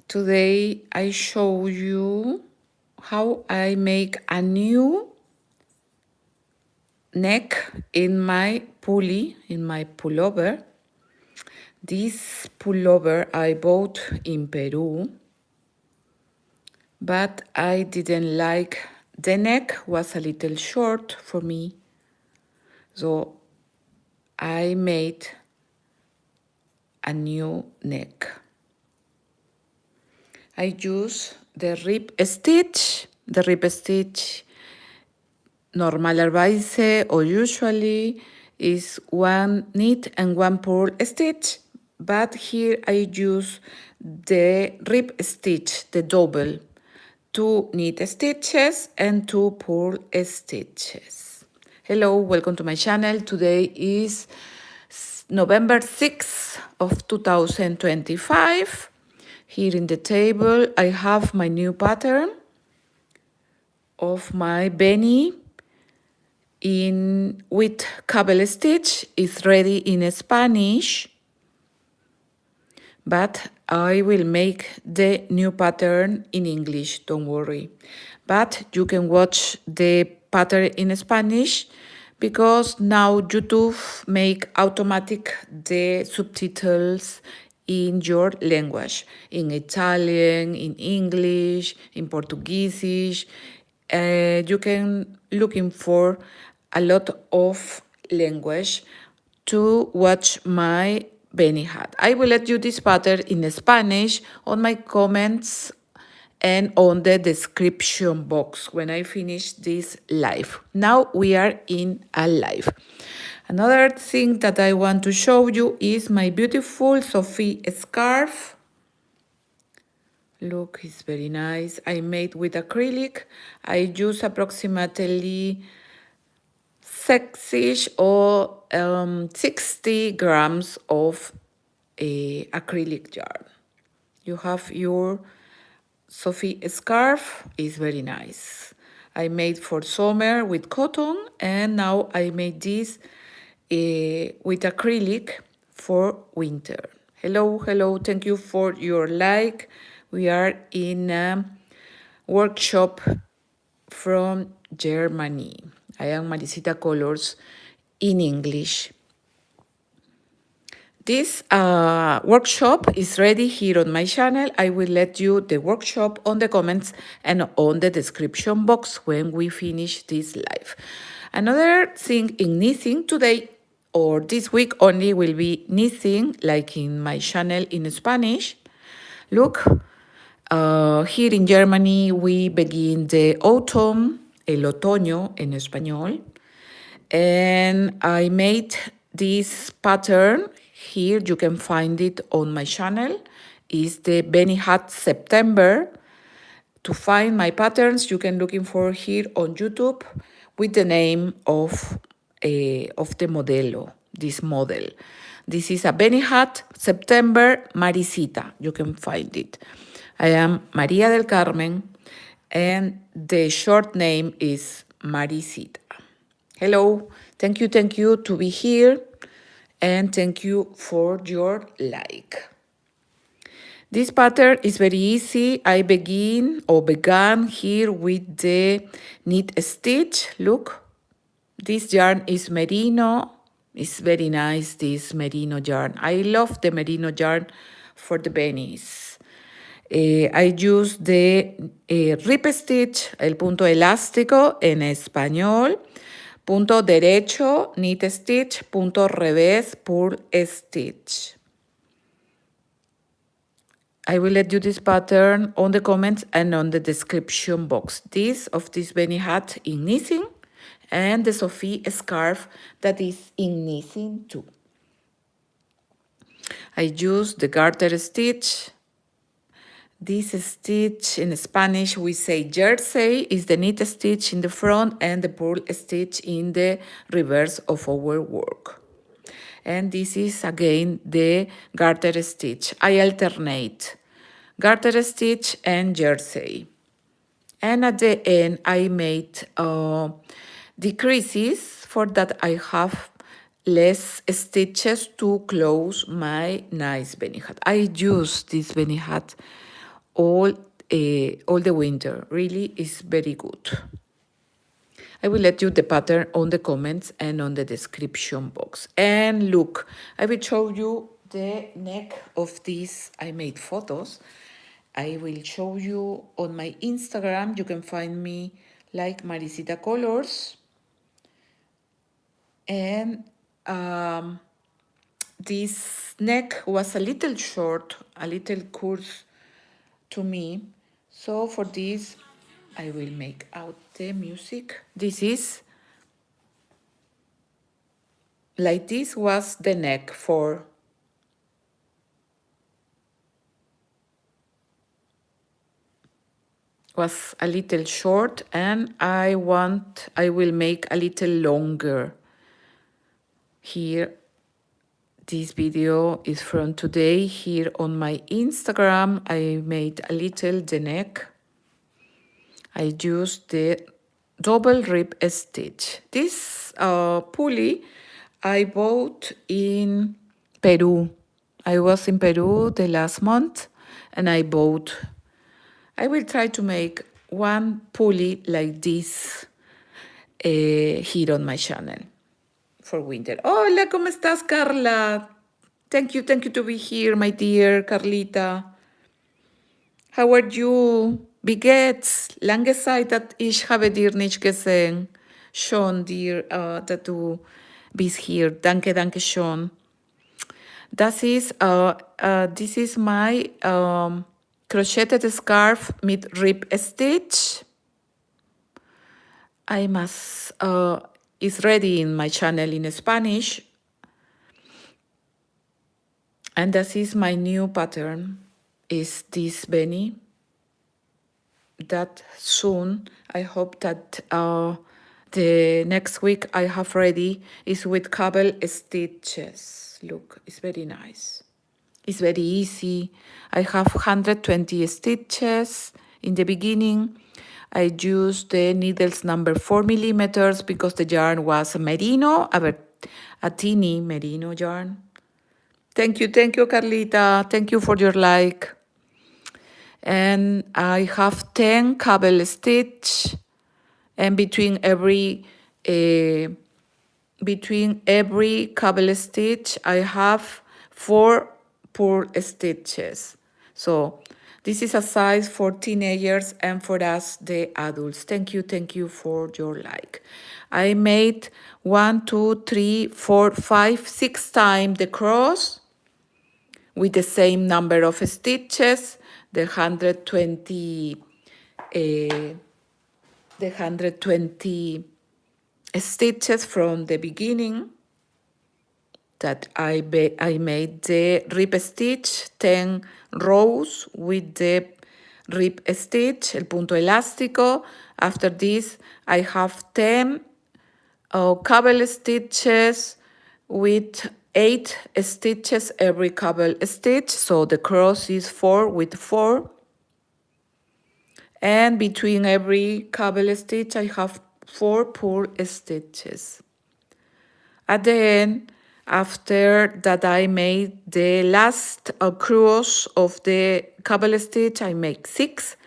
Today I show you how I make a new neck in my pullover. This pullover I bought in Peru, but I didn't like the neck, was a little short for me. So I made a new neck. I use the rib stitch. The rib stitch normalerweise or usually is one knit and one purl stitch, but here I use the rib stitch, the double, 2 knit stitches and 2 purl stitches. Hello, welcome to my channel. Today is November 6th of 2025. Here in the table I have my new pattern of my BEANIE with cable stitch. Is ready in Spanish, but I will make the new pattern in English, don't worry. But you can watch the pattern in Spanish because now YouTube make automatic the subtitles in your language, in Italian, in English, in Portuguese. You can looking for a lot of language to watch my BEANIE hat. I will let you this pattern in Spanish on my comments and on the description box when I finish this live. Now we are in a live. Another thing that I want to show you is my beautiful SOPHIE scarf. Look, it's very nice. I made with acrylic. I use approximately 6 or 60 grams of acrylic yarn. You have your SOPHIE scarf, is very nice. I made for summer with cotton, and now I made this with acrylic for winter. Hello, hello, thank you for your like. We are in a workshop from Germany. I am Maricita Colors in English. This workshop is ready here on my channel. I will let you the workshop on the comments and on the description box when we finish this live. Another thing in knitting today or this week only will be knitting, like in my channel in Spanish. Look, here in Germany we begin the autumn, el otoño en español, and I made this pattern. Here you can find it on my channel. Is the BEANIE hat September. To find my patterns, you can looking for here on YouTube with the name of the modelo, this model. This is a BEANIE hat September Maricita. You can find it. I am María del Carmen, and the short name is Maricita. Hello, thank you to be here, and thank you for your like. This pattern is very easy. I began here with the knit stitch. Look, this yarn is merino. It's very nice, this merino yarn. I love the merino yarn for the BEANIEs. I use the rib stitch, el punto elástico en español, punto derecho, knit stitch, punto revés, purl stitch. I will let you this pattern on the comments and on the description box. This BEANIE hat in knitting and the SOPHIE scarf that is in knitting too. I use the garter stitch. This stitch in Spanish we say jersey, is the knit stitch in the front and the purl stitch in the reverse of our work. And this is again the garter stitch. I alternate garter stitch and jersey. And at the end I made decreases for that I have less stitches to close my nice BEANIE hat. I use this BEANIE hat all the winter. Really is very good. I will let you the pattern on the comments and on the description box. And look, I will show you the neck of this. I made photos. I will show you on my Instagram. You can find me like Maricita Colors. And this neck was a little short, a little coarse to me. So for this, I will make out the music. This is, like this was the neck for was a little short, and I will make a little longer. Here, this video is from today. Here on my Instagram, I made a little the neck. I used the double rib stitch. This pulley I bought in Peru. I was in Peru the last month, and I will try to make one pulley like this here on my channel for winter. Hola, ¿cómo estás, Carla? Thank you to be here, my dear Carlita. How are you? Wie geht's? Lange Zeit, dass ich habe dir nicht gesehen. Schon dir, dass du bist hier. Danke schon. This is my crocheted scarf mit rib stitch. It's ready in my channel in Spanish. And this is my new pattern. Is this BEANIE? That soon, I hope that the next week I have ready is with cable stitches. Look, it's very nice. It's very easy. I have 120 stitches in the beginning. I used the needles number 4 millimeters because the yarn was a merino, a teeny merino yarn. Thank you, Carlita. Thank you for your like. And I have 10 cable stitch, and between every cable stitch, I have 4 purl stitches. So this is a size for teenagers and for us, the adults. Thank you for your like. I made 1, 2, 3, 4, 5, 6 times the cross with the same number of stitches, the 120 stitches from the beginning. That I made the rib stitch, 10 rows with the rib stitch, el punto elástico. After this, I have 10 cable stitches with 8 stitches every cable stitch. So the cross is 4 with 4. And between every cable stitch, I have 4 purl stitches. At the end, after that I made the last cross of the cable stitch, I make 6.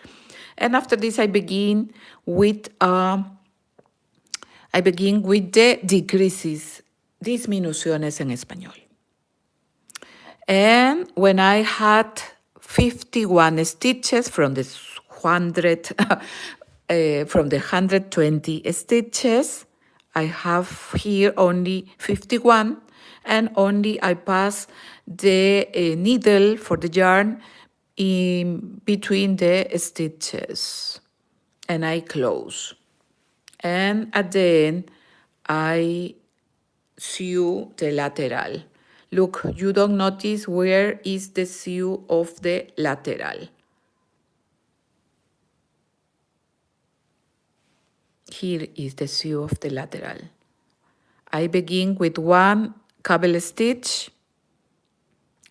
And after this, I begin with the decreases, disminuciones en español. And when I had 51 stitches from the 120 stitches, I have here only 51, and only I pass the needle for the yarn in between the stitches, and I close. And at the end, I sew the lateral. Look, you don't notice where is the sew of the lateral. Here is the sew of the lateral. I begin with 1 cable stitch,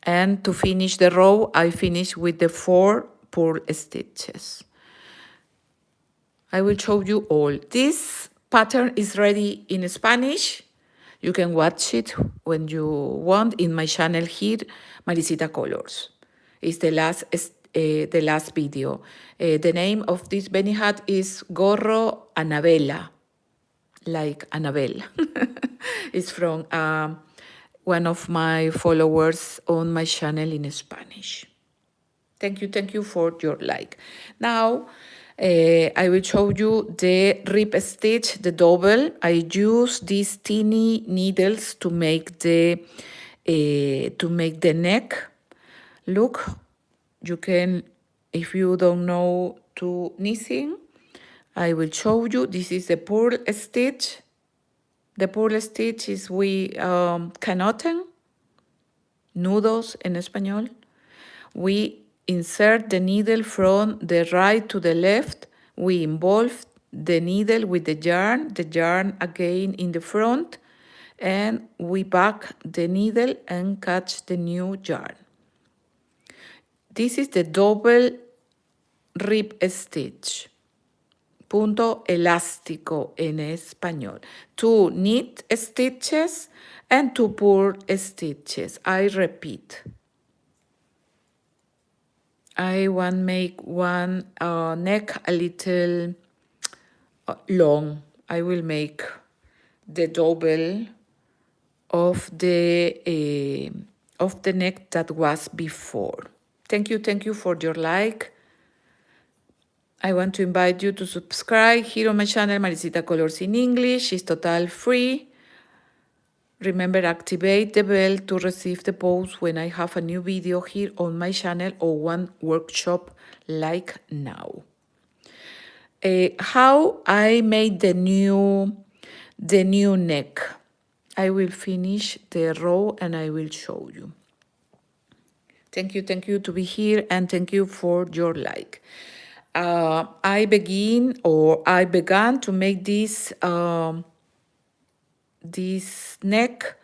and to finish the row, I finish with the 4 purl stitches. I will show you all. This pattern is ready in Spanish. You can watch it when you want in my channel here, Maricita Colors. It's the last the last video. The name of this beanie hat is Gorro Anabella, like Annabelle. It's from one of my followers on my channel in Spanish. Thank you for your like. Now, I will show you the rib stitch, the double. I use these teeny needles to make the neck. Look, you can, if you don't know to knitting, I will show you. This is the purl stitch. The purl stitch is canoten, nudos en español. We insert the needle from the right to the left. We involve the needle with the yarn again in the front, and we back the needle and catch the new yarn. This is the double rib stitch. Punto elástico en español. 2 knit stitches and 2 purl stitches. I repeat. I want to make one neck a little long. I will make the double of the neck that was before. Thank you for your like. I want to invite you to subscribe here on my channel, Maricita Colors in English. It's totally free. Remember, activate the bell to receive the post when I have a new video here on my channel or one workshop like now. How I made the new neck. I will finish the row and I will show you. Thank you to be here, and thank you for your like. I began to make this neck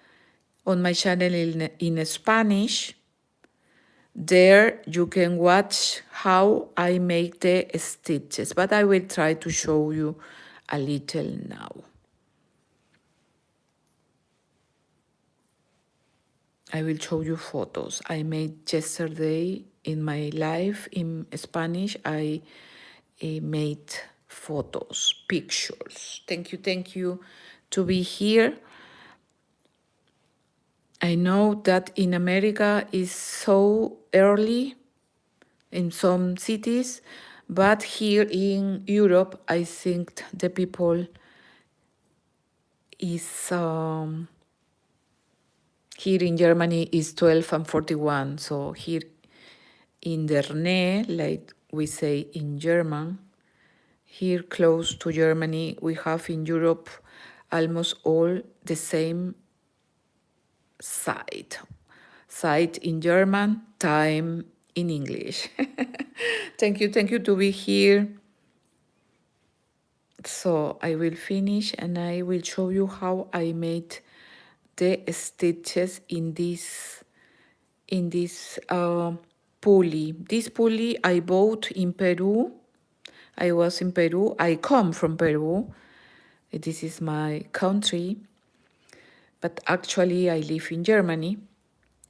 on my channel in Spanish. There you can watch how I make the stitches, but I will try to show you a little now. I will show you photos I made yesterday in my live in Spanish. I made photos, pictures. Thank you to be here. I know that in America is so early in some cities, but here in Europe, I think the people is here in Germany is 12 and 41. So here in der Nähe, like we say in German, here close to Germany, we have in Europe almost all the same side in German, time in English. Thank you to be here. So I will finish and I will show you how I made the stitches in this pulley. This pulley I bought in Peru. I was in Peru. I come from Peru. This is my country, but actually I live in Germany.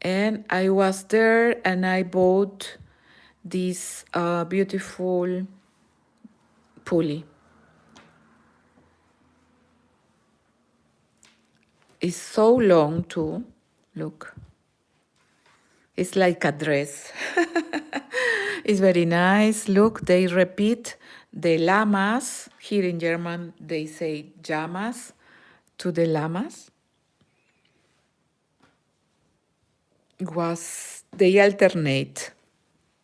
And I was there and I bought this beautiful pulley. It's so long too. Look. It's like a dress. It's very nice. Look, they repeat the llamas. Here in German, they say llamas to the llamas. They alternate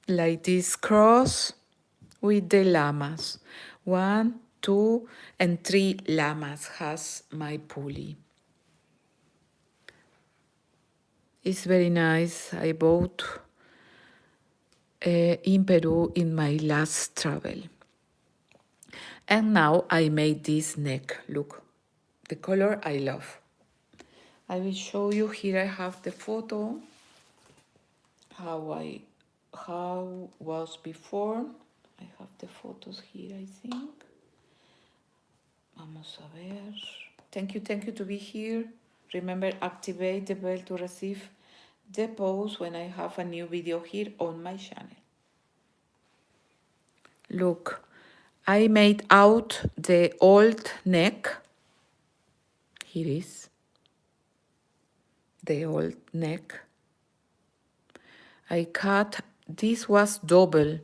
like this cross with the llamas. 1, 2, and 3 llamas has my pulley. It's very nice. I bought in Peru in my last travel. And now I made this neck. Look, the color I love. I will show you. Here I have the photo. How was before. I have the photos here, I think. Vamos a ver. Thank you to be here. Remember, activate the bell to receive the post when I have a new video here on my channel. Look, I made out the old neck. Here is the old neck. I cut, this was double.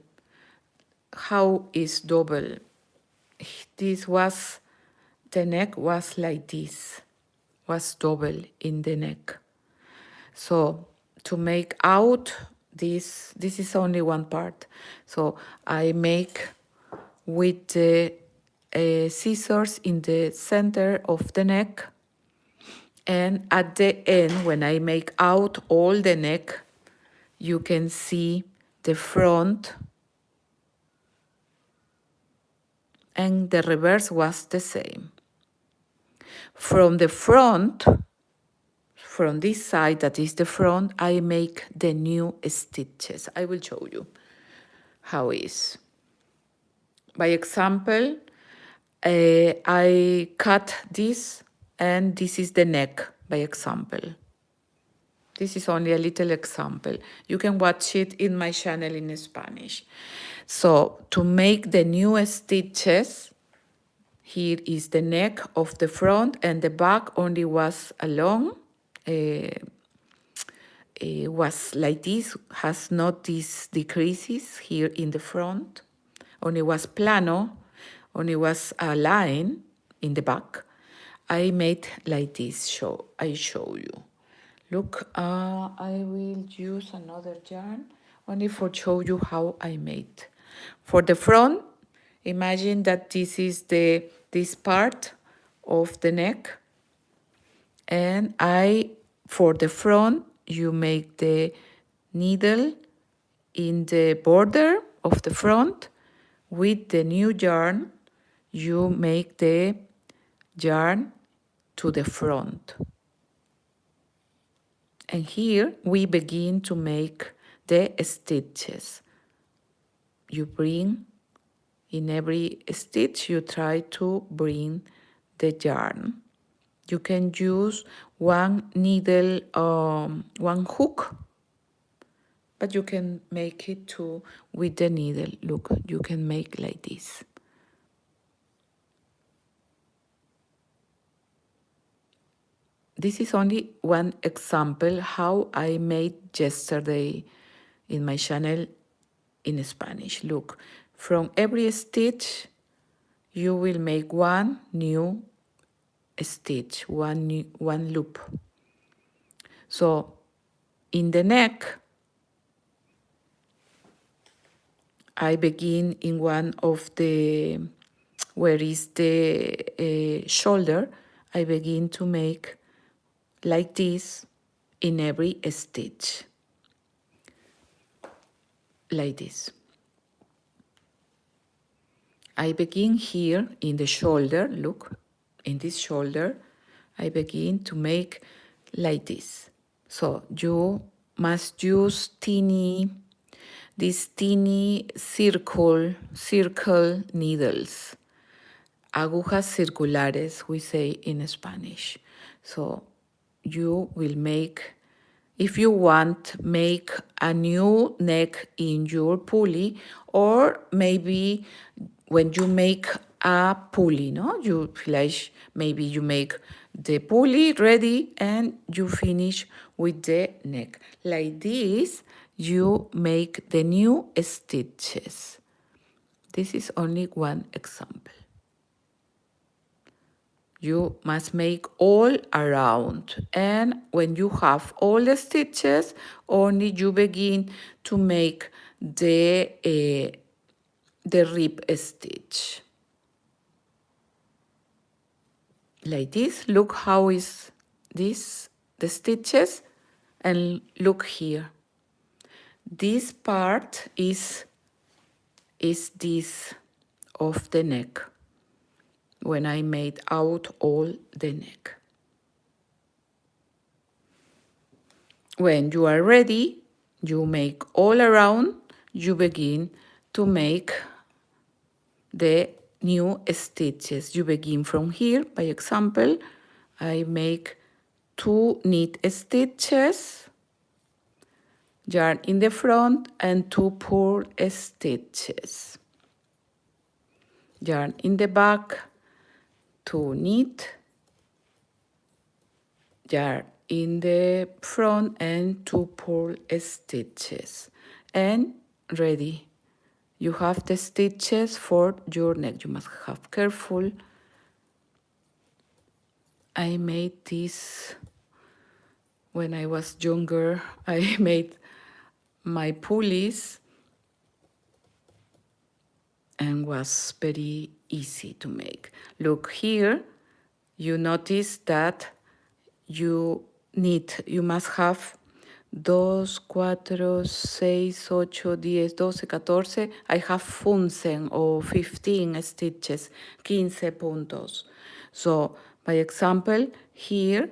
How is double? This was, the neck was like this, was double in the neck. So to make out this is only one part. So I make with the scissors in the center of the neck, and at the end, when I make out all the neck, you can see the front, and the reverse was the same. From the front, from this side, that is the front, I make the new stitches. I will show you how it is. By example, I cut this, and this is the neck, by example. This is only a little example. You can watch it in my channel in Spanish. So to make the new stitches, here is the neck of the front, and the back only was along, was like this, has not these decreases here in the front, only was plano, only was a line in the back. I made like this, I show you. Look, I will use another yarn only for show you how I made. For the front, imagine that this is this part of the neck, and for the front, you make the needle in the border of the front. With the new yarn, you make the yarn to the front. And here we begin to make the stitches. You bring, in every stitch, you try to bring the yarn. You can use one needle, one hook, but you can make it too with the needle. Look, you can make like this. This is only one example how I made yesterday in my channel in Spanish. Look, from every stitch, you will make one new stitch, one loop. So in the neck, I begin in one of the, where is the shoulder, I begin to make like this in every stitch, like this. I begin here in the shoulder, look, in this shoulder, I begin to make like this. So you must use these teeny circle needles, agujas circulares, we say in Spanish. So you will make, if you want, make a new neck in your pulley, or maybe when you make a pulley, no? You flash, maybe you make the pulley ready and you finish with the neck. Like this, you make the new stitches. This is only one example. You must make all around, and when you have all the stitches, only you begin to make the rib stitch. Like this. Look how is this, the stitches, and look here. This part is this of the neck, when I made out all the neck. When you are ready, you make all around, you begin to make the new stitches. You begin from here, by example, I make 2 knit stitches, yarn in the front, and 2 purl stitches. yarn in the back, 2 knit, yarn in the front, and 2 purl stitches, and ready. You have the stitches for your neck. You must have careful. I made this when I was younger. I made my pulleys and was very easy to make. Look here, you notice that you must have 2, 4, 6, 8, 10, 12, 14. I have 15 or 15 stitches, 15 puntos. So, by example, here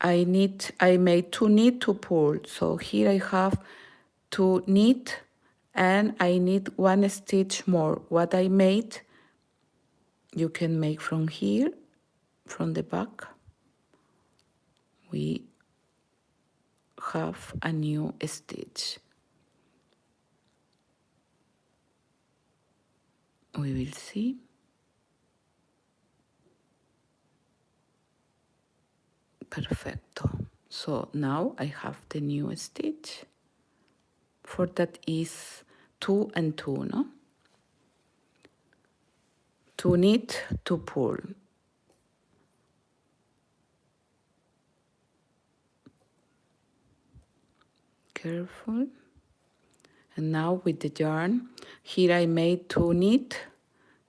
I made 2 knit, 2 pull. So here I have 2 knit and I need 1 stitch more. What I made, you can make from here, from the back. We have a new stitch. We will see. Perfecto. So now I have the new stitch. For that is 2 and 2, no? 2 knit, 2 pull. Careful. And now with the yarn, here I made 2 knit,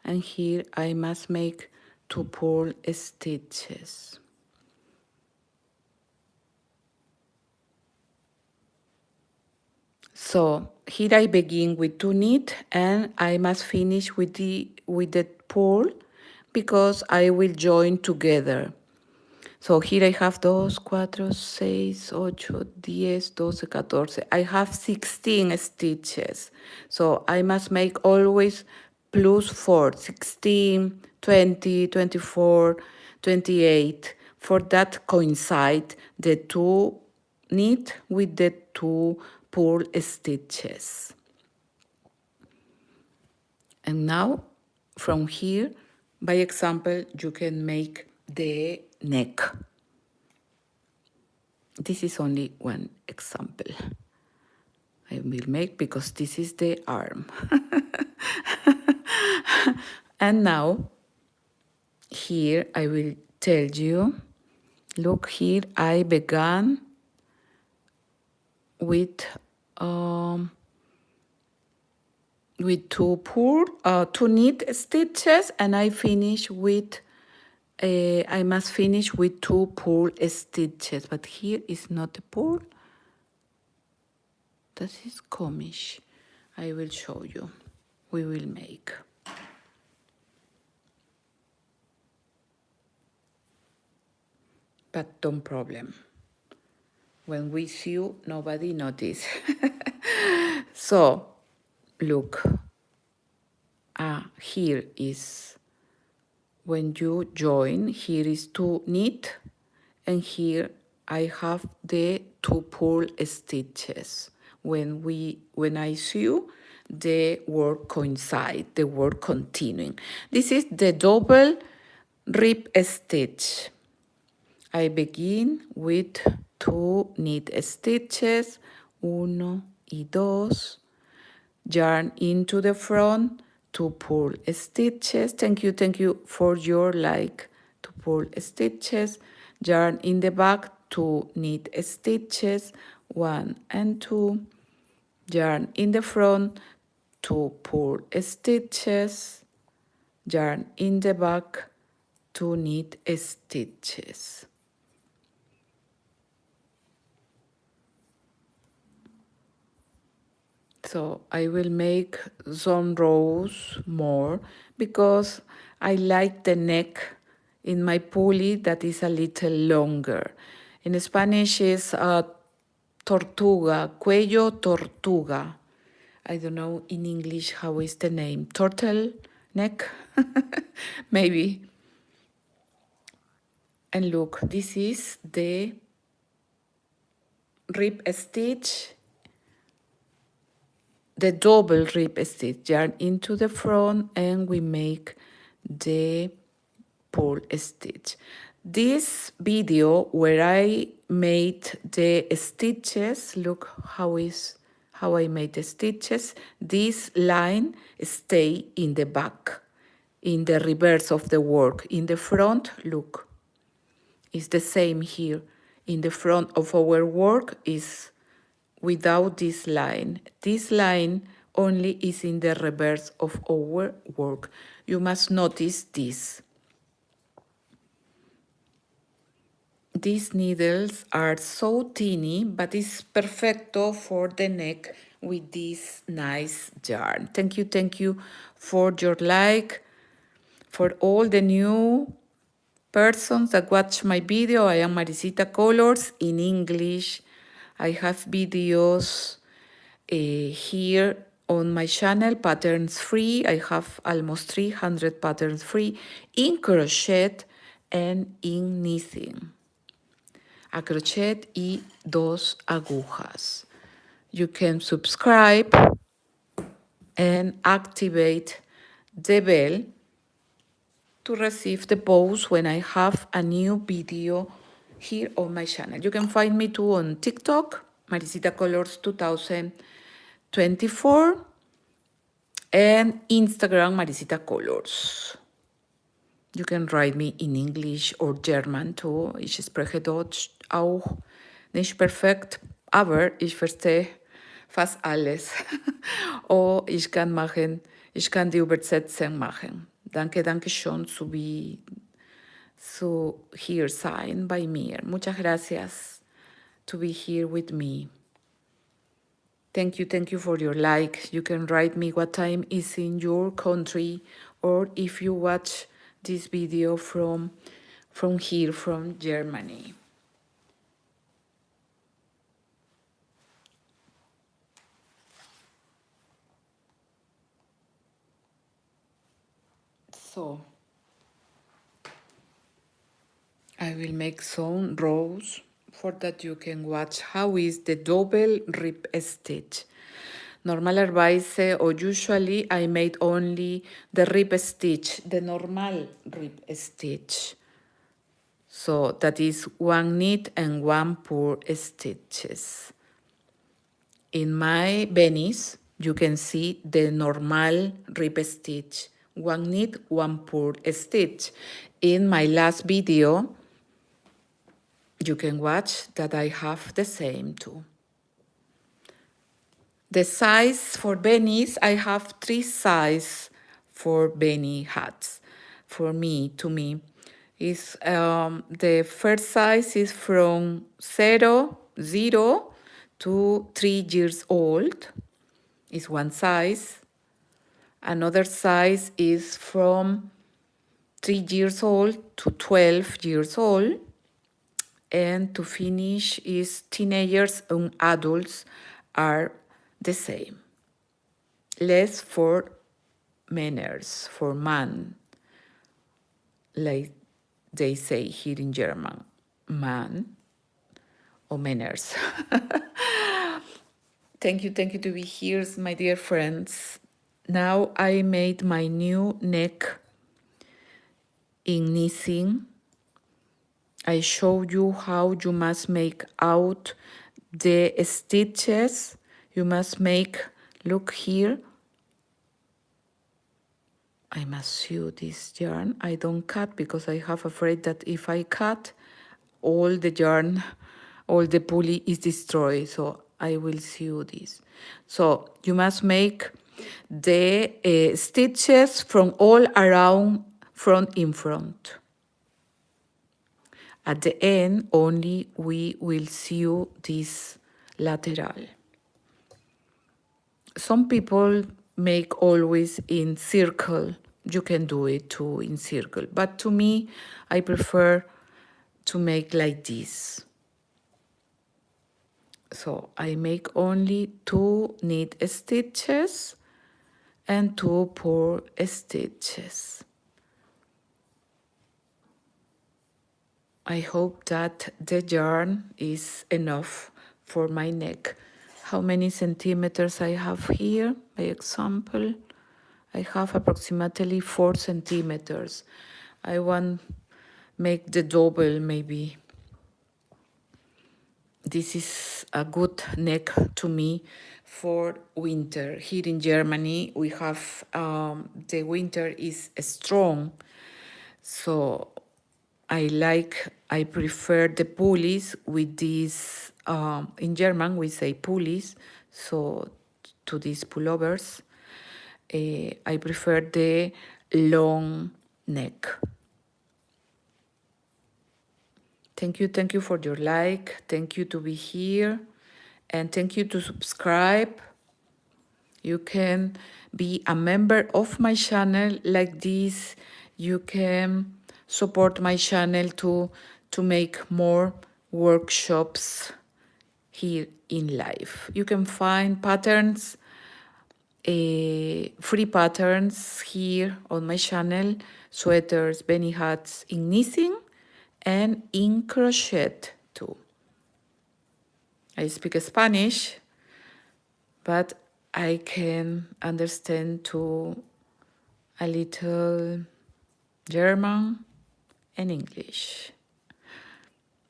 and here I must make 2 purl stitches. So here I begin with 2 knit, and I must finish with the purl because I will join together. So here I have 2, 4, 6, 8, 10, 12, 14. I have 16 stitches. So I must make always plus 4, 16, 20, 24, 28. For that coincide the 2 knit with the 2 purl stitches. And now from here, by example, you can make the neck. This is only one example I will make because this is the arm. And now here I will tell you, look here, I began with 2 knit stitches, and I finish with I must finish with 2 purl stitches, but here is not a purl. That is komisch. I will show you. We will make. But don't problem. When we sew, nobody notice. So, look. Here is when you join. Here is 2 knit, and here I have the 2 purl stitches. When I sew, the work coincide, the work continuing. This is the double rib stitch. I begin with 2 knit stitches, 1 y 2, yarn into the front, 2 purl stitches. Thank you for your like. 2 purl stitches, yarn in the back, 2 knit stitches, 1 and 2, yarn in the front, 2 purl stitches, yarn in the back, 2 knit stitches. So I will make some rows more because I like the neck in my pulley that is a little longer. In Spanish is tortuga, cuello tortuga. I don't know in English how is the name. Turtle neck? Maybe. And look, this is the rib stitch, the double rib stitch yarn into the front, and we make the purl stitch. This video where I made the stitches, look how I made the stitches. This line stay in the back, in the reverse of the work. In the front, look, it's the same here. In the front of our work is without this line. This line only is in the reverse of our work. You must notice this. These needles are so teeny, but it's perfecto for the neck with this nice yarn. Thank you for your like, for all the new persons that watch my video. I am Maricita Colors in English. I have videos here on my channel, patterns free. I have almost 300 patterns free in crochet and in knitting. A crochet y 2 agujas. You can subscribe and activate the bell to receive the post when I have a new video here on my channel. You can find me too on TikTok, Maricita Colors 2024, and Instagram, Maricita Colors. You can write me in English or German too. Ich spreche Deutsch auch nicht perfekt, aber ich verstehe fast alles. Oh, ich kann die Übersetzung machen. Danke schon zu here sein bei mir. Muchas gracias to be here with me. Thank you for your like. You can write me what time is in your country, or if you watch this video from here, from Germany. So I will make some rows for that you can watch how is the double rib stitch. Normalerweise or usually I made only the rib stitch, the normal rib stitch. So that is 1 knit and 1 purl stitches. In my beanies, you can see the normal rib stitch, 1 knit, 1 purl stitch. In my last video, you can watch that I have the same too. The size for beanies, I have 3 sizes for beanie hats. For me, to me, is the first size is from 0 to 3 years old. Is one size. Another size is from 3 years old to 12 years old. And to finish is teenagers and adults are the same. Less for manners, for man, like they say here in German, man or manners. Thank you to be here, my dear friends. Now I made my new neck in knitting. I showed you how you must make out the stitches. You must make, look here. I must sew this yarn. I don't cut because I have afraid that if I cut, all the yarn, all the pulley is destroyed. So I will sew this. So you must make the stitches from all around, front in front. At the end, only we will sew this lateral. Some people make always in circle. You can do it too in circle. But to me, I prefer to make like this. So I make only 2 knit stitches and 2 purl stitches. I hope that the yarn is enough for my neck. how many centimeters I have here. By example, I have approximately 4 centimeters. I want make the double maybe. This is a good neck to me for winter. Here in Germany, we have the winter is strong, so I prefer the pulleys with these. In German, we say pulleys, so to these pullovers, I prefer the long neck. Thank you for your like. Thank you to be here, and thank you to subscribe. You can be a member of my channel like this. You can support my channel to make more workshops here in live. You can find patterns, free patterns here on my channel, sweaters, beanie hats in knitting and in crochet too. I speak Spanish, but I can understand too a little German and English.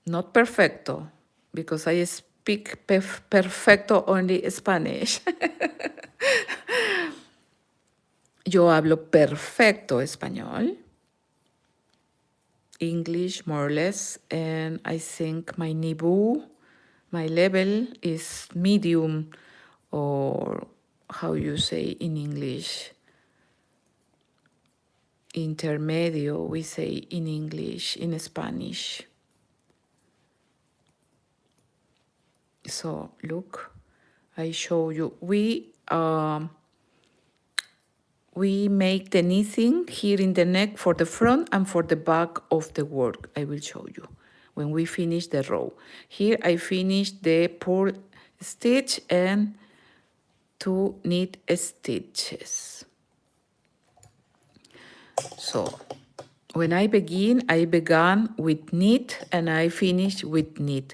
Not perfecto, because I speak perfecto only Spanish. Yo hablo perfecto español, English more or less, and I think my niveau, my level is medium, or how you say in English, intermedio, we say in English, in Spanish. So look, I show you. We make the knitting here in the neck for the front and for the back of the work. I will show you when we finish the row. Here I finished the purl stitch and 2 knit stitches. So when I began with knit and I finished with knit.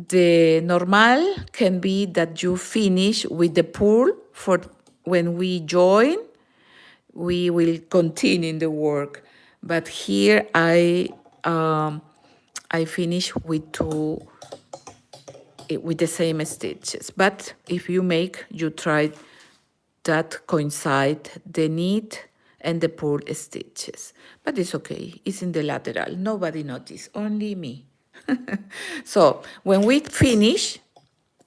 The normal can be that you finish with the purl. For when we join, we will continue the work. But here I finish with with the same stitches. But if you try that coincide the knit and the purl stitches. But it's okay. It's in the lateral. Nobody noticed. Only me. So when we finish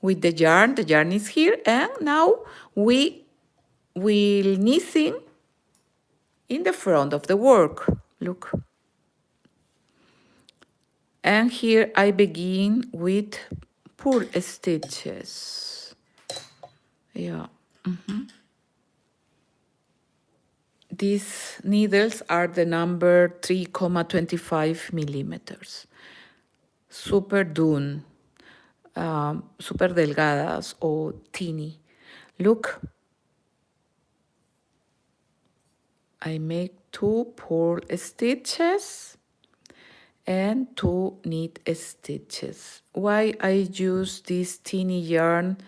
with the yarn is here, and now we will knitting in the front of the work. Look. And here I begin with purl stitches. Yeah. These needles are the number 3,25 millimeters. Super dun, super delgadas or teeny. Look, I make 2 purl stitches and 2 knit stitches. Why I use this teeny yarn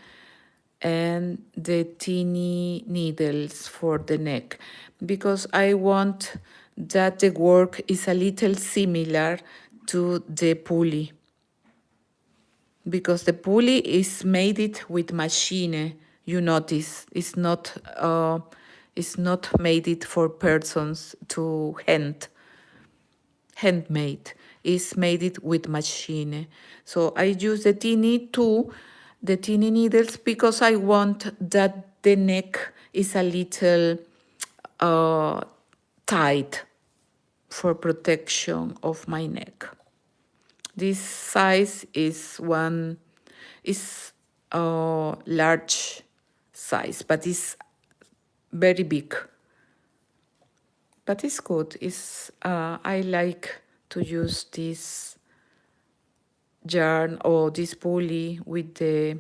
and the teeny needles for the neck? Because I want that the work is a little similar to the pulley. Because the pulley is made it with machine, you notice. It's not made it for persons to handmade. It's made it with machine. So I use the teeny needles because I want that the neck is a little tight for protection of my neck. This size is large size, but it's very big. But it's good. I like to use this yarn or this pulley with the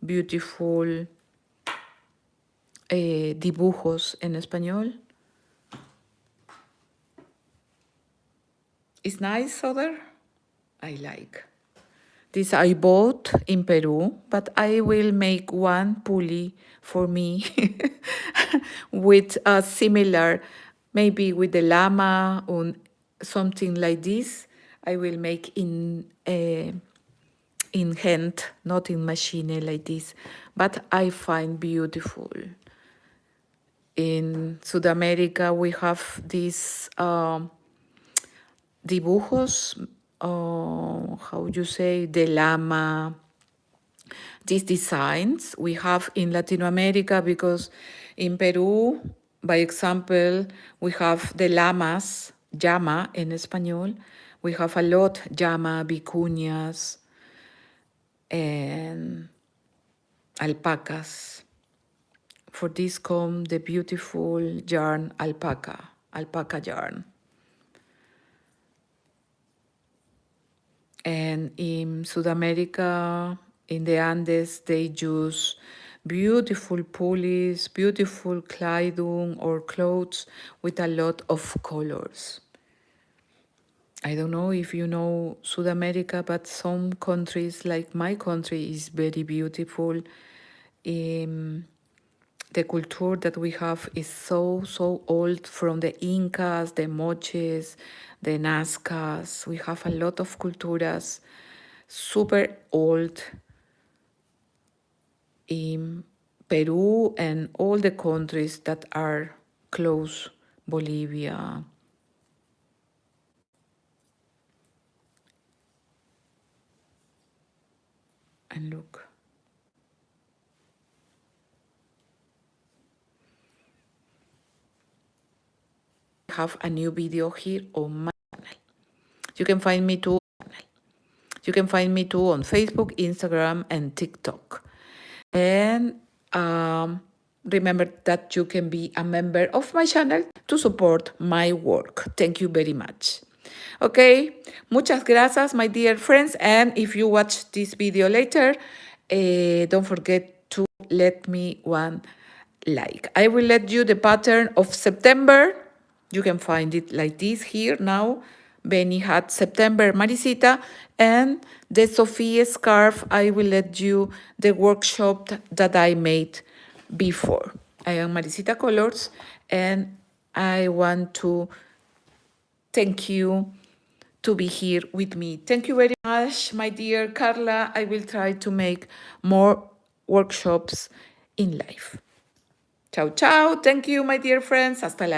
beautiful dibujos en español. It's nice, other. I like. This I bought in Peru, but I will make one pulley for me with a similar, maybe with the llama or something like this. I will make in hand, not in machine like this, but I find beautiful. In South America, we have these dibujos, how you say, de llama, these designs we have in Latin America, because in Peru, by example, we have the llamas, llama en español. We have a lot, llama, vicuñas, and alpacas. For this come the beautiful yarn alpaca yarn. And in South America, in the Andes, they use beautiful pulleys, beautiful kleidung or clothes with a lot of colors. I don't know if you know South America, but some countries, like my country, is very beautiful. The culture that we have is so old, from the Incas, the Moches, the Nazcas. We have a lot of culturas super old in Peru and all the countries that are close, Bolivia. And look. I have a new video here on my channel. You can find me too. You can find me too on Facebook, Instagram, and TikTok. And remember that you can be a member of my channel to support my work. Thank you very much. Okay, muchas gracias, my dear friends. And if you watch this video later, don't forget to let me one like. I will let you the pattern of September. You can find it like this here now. Benny had September Maricita, and the Sophie scarf, I will let you the workshop that I made before. I am Maricita Colors, and I want to thank you to be here with me. Thank you very much, my dear Carla. I will try to make more workshops in life. Ciao, ciao. Thank you, my dear friends. Hasta la